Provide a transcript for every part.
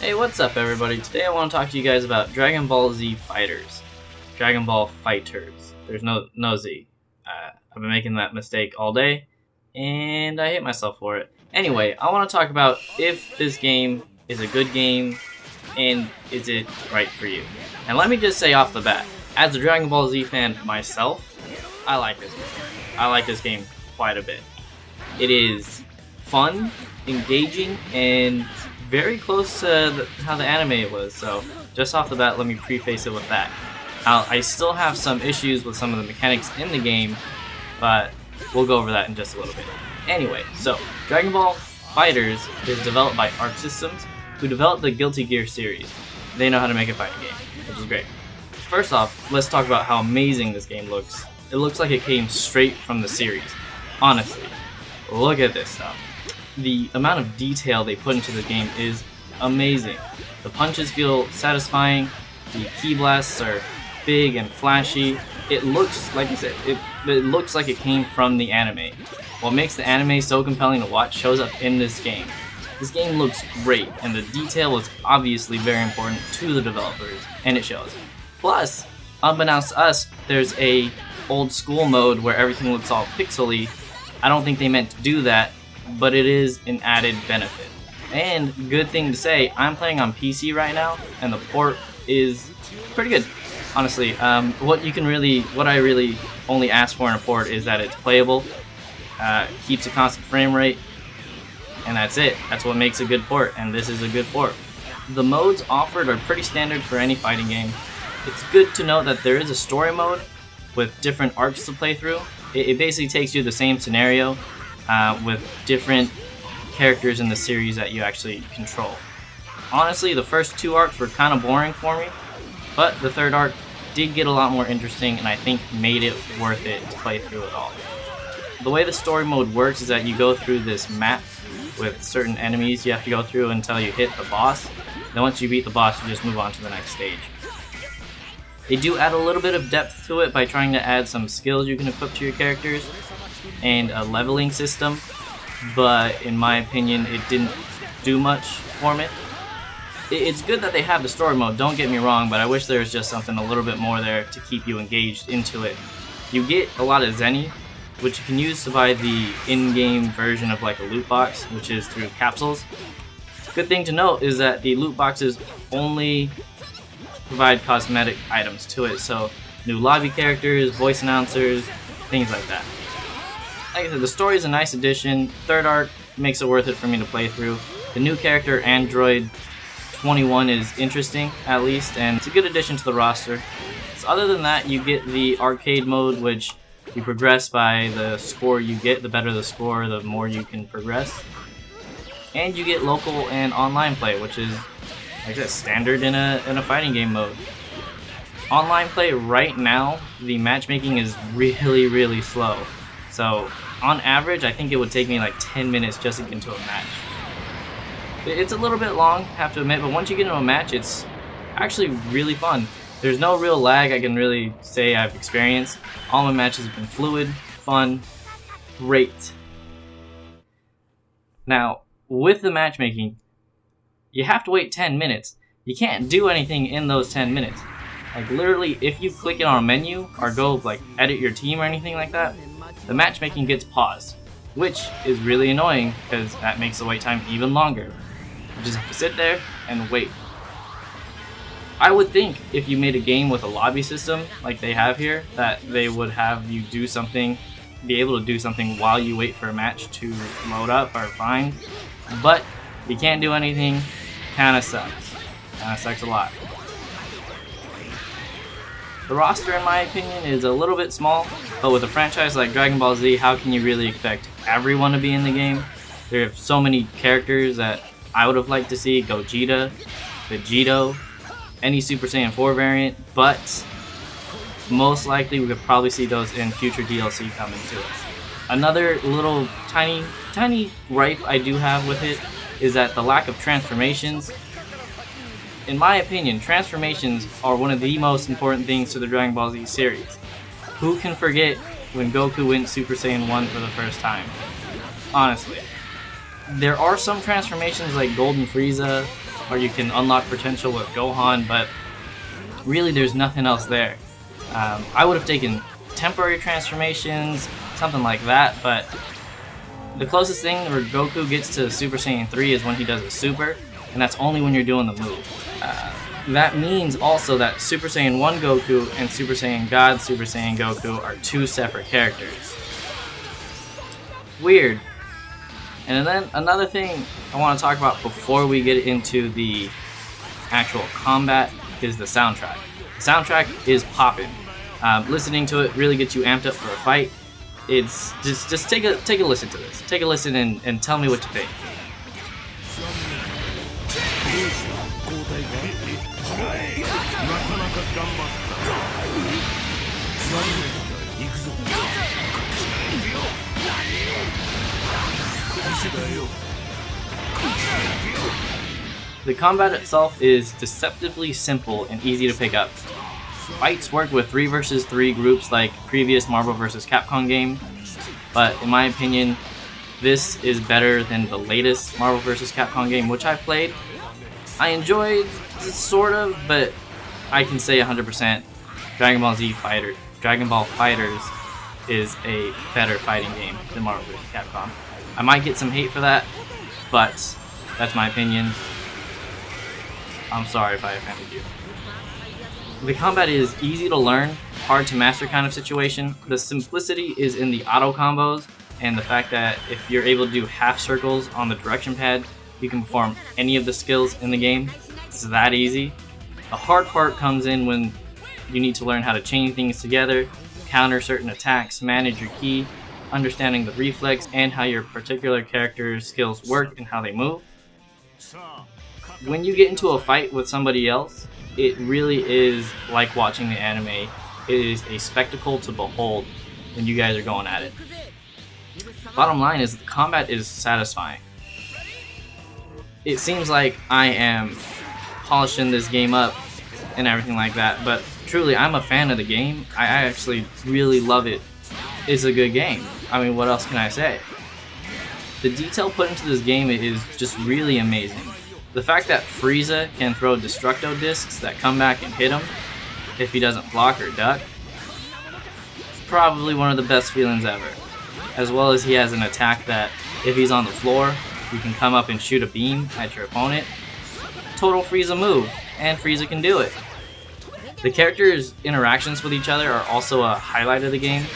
Hey, what's up everybody? Today I want to talk to you guys about Dragon Ball Z Fighters. Dragon Ball FighterZ. There's no Z. I've been making that mistake all day, and I hate myself for it. Anyway, I want to talk about if this game is a good game, and is it right for you. And let me just say off the bat, as a Dragon Ball Z fan myself, I like this game. I like this game quite a bit. It is fun, engaging, and very close to how the anime was, so just off the bat, let me preface it with that. I still have some issues with some of the mechanics in the game, but we'll go over that in just a little bit. Anyway, so Dragon Ball FighterZ is developed by Arc Systems, who developed the Guilty Gear series. They know how to make a fighting game, which is great. First off, let's talk about how amazing this game looks. It looks like it came straight from the series. Honestly, look at this stuff. The amount of detail they put into the game is amazing. The punches feel satisfying, the key blasts are big and flashy. It looks, like I said, it looks like it came from the anime. What makes the anime so compelling to watch shows up in this game. This game looks great, and the detail was obviously very important to the developers, and it shows. Plus, unbeknownst to us, there's a old school mode where everything looks all pixely. I don't think they meant to do that, but it is an added benefit. And good thing to say, I'm playing on PC right now, and the port is pretty good. Honestly, what I really only ask for in a port is that it's playable, keeps a constant frame rate, and that's it. That's what makes a good port, and this is a good port. The modes offered are pretty standard for any fighting game. It's good to note that there is a story mode with different arcs to play through. It basically takes you the same scenario, with different characters in the series that you actually control. Honestly, the first two arcs were kind of boring for me, but the third arc did get a lot more interesting, and I think made it worth it to play through it all. The way the story mode works is that you go through this map with certain enemies you have to go through until you hit the boss. Then once you beat the boss, you just move on to the next stage. They do add a little bit of depth to it by trying to add some skills you can equip to your characters and a leveling system, but in my opinion it didn't do much for me. It's good that they have the story mode, don't get me wrong, but I wish there was just something a little bit more there to keep you engaged into it. You get a lot of Zenny, which you can use to buy the in-game version of like a loot box, which is through capsules. Good thing to note is that the loot boxes only provide cosmetic items to it, so new lobby characters, voice announcers, things like that. Like I said, the story is a nice addition. Third arc makes it worth it for me to play through. The new character, Android 21, is interesting, at least, and it's a good addition to the roster. So other than that, you get the arcade mode, which you progress by the score you get. The better the score, the more you can progress. And you get local and online play, which is, like I said, standard in a fighting game mode. Online play right now, the matchmaking is really, really slow. So on average, I think it would take me like 10 minutes just to get into a match. It's a little bit long, have to admit, but once you get into a match, it's actually really fun. There's no real lag I can really say I've experienced. All my matches have been fluid, fun, great. Now, with the matchmaking, you have to wait 10 minutes. You can't do anything in those 10 minutes. Like literally, if you click it on a menu or go like edit your team or anything like that, the matchmaking gets paused, which is really annoying because that makes the wait time even longer. You just have to sit there and wait. I would think if you made a game with a lobby system like they have here, that they would have you do something, be able to do something while you wait for a match to load up or find. But you can't do anything, kinda sucks. Kinda sucks a lot. The roster, in my opinion, is a little bit small, but with a franchise like Dragon Ball Z, how can you really expect everyone to be in the game? There are so many characters that I would have liked to see: Gogeta, Vegito, any Super Saiyan 4 variant, but most likely we could probably see those in future DLC coming to us. Another little tiny gripe I do have with it is that the lack of transformations. In my opinion, transformations are one of the most important things to the Dragon Ball Z series. Who can forget when Goku went Super Saiyan 1 for the first time? Honestly. There are some transformations like Golden Frieza or you can unlock potential with Gohan, but really there's nothing else there. I would have taken temporary transformations, something like that, but the closest thing where Goku gets to Super Saiyan 3 is when he does a super, and that's only when you're doing the move. That means also that Super Saiyan 1 Goku and Super Saiyan God Super Saiyan Goku are two separate characters. Weird. And then another thing I want to talk about before we get into the actual combat is the soundtrack. The soundtrack is poppin'. Listening to it really gets you amped up for a fight. It's just take a listen to this. Take a listen and tell me what you think. The combat itself is deceptively simple and easy to pick up. Fights work with 3 versus 3 groups like previous Marvel vs. Capcom game, but in my opinion, this is better than the latest Marvel vs. Capcom game, which I played. I enjoyed sort of, but I can say 100% Dragon Ball FighterZ is a better fighting game than Marvel vs. Capcom. I might get some hate for that, but that's my opinion. I'm sorry if I offended you. The combat is easy to learn, hard to master kind of situation. The simplicity is in the auto combos and the fact that if you're able to do half circles on the direction pad, you can perform any of the skills in the game. It's that easy. The hard part comes in when you need to learn how to chain things together, counter certain attacks, manage your ki, understanding the reflex and how your particular character's skills work and how they move. When you get into a fight with somebody else, it really is like watching the anime. It is a spectacle to behold when you guys are going at it. Bottom line is the combat is satisfying. It seems like I am polishing this game up and everything like that, but truly I'm a fan of the game. I actually really love it. It's a good game. I mean, what else can I say? The detail put into this game is just really amazing. The fact that Frieza can throw Destructo Discs that come back and hit him if he doesn't block or duck, probably one of the best feelings ever. As well as he has an attack that if he's on the floor, you can come up and shoot a beam at your opponent. Total Frieza move, and Frieza can do it. The characters' interactions with each other are also a highlight of the game.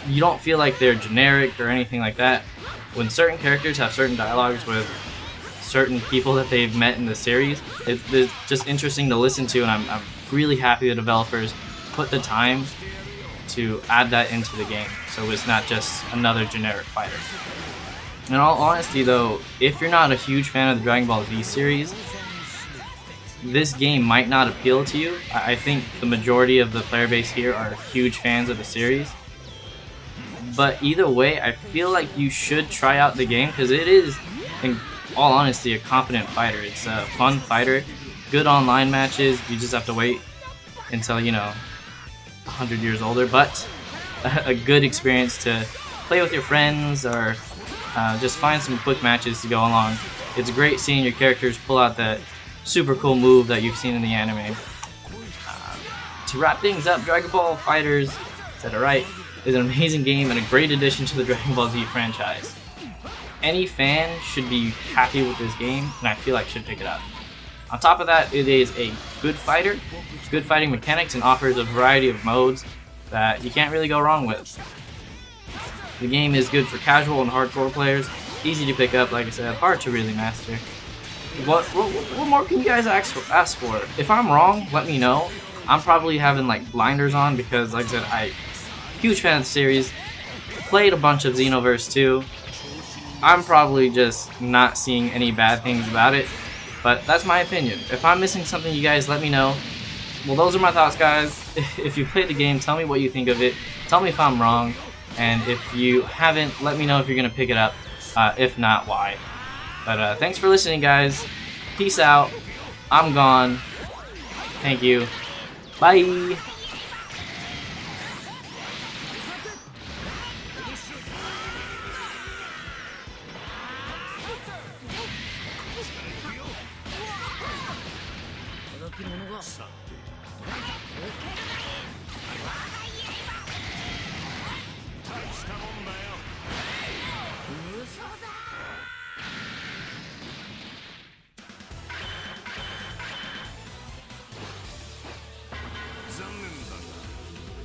You don't feel like they're generic or anything like that. When certain characters have certain dialogues with certain people that they've met in the series, it's just interesting to listen to, and I'm really happy the developers put the time to add that into the game, so it's not just another generic fighter. In all honesty though, if you're not a huge fan of the Dragon Ball Z series, this game might not appeal to you. I think the majority of the player base here are huge fans of the series. But either way, I feel like you should try out the game because it is, in all honesty, a competent fighter. It's a fun fighter, good online matches. You just have to wait until, 100 years older, but a good experience to play with your friends or just find some quick matches to go along. It's great seeing your characters pull out that super cool move that you've seen in the anime. To wrap things up, Dragon Ball FighterZ, said it right, is an amazing game and a great addition to the Dragon Ball Z franchise. Any fan should be happy with this game, and I feel like should pick it up. On top of that, it is a good fighter, good fighting mechanics, and offers a variety of modes that you can't really go wrong with. The game is good for casual and hardcore players, easy to pick up, like I said, hard to really master. What more can you guys ask for? If I'm wrong, let me know. I'm probably having blinders on because, like I said, I'm a huge fan of the series. Played a bunch of Xenoverse 2. I'm probably just not seeing any bad things about it, but that's my opinion. If I'm missing something, you guys let me know. Well, those are my thoughts, guys. If you played the game, tell me what you think of it. Tell me if I'm wrong, and if you haven't, let me know if you're going to pick it up. If not, why. But thanks for listening, guys. Peace out. I'm gone. Thank you. Bye. さて受けるな。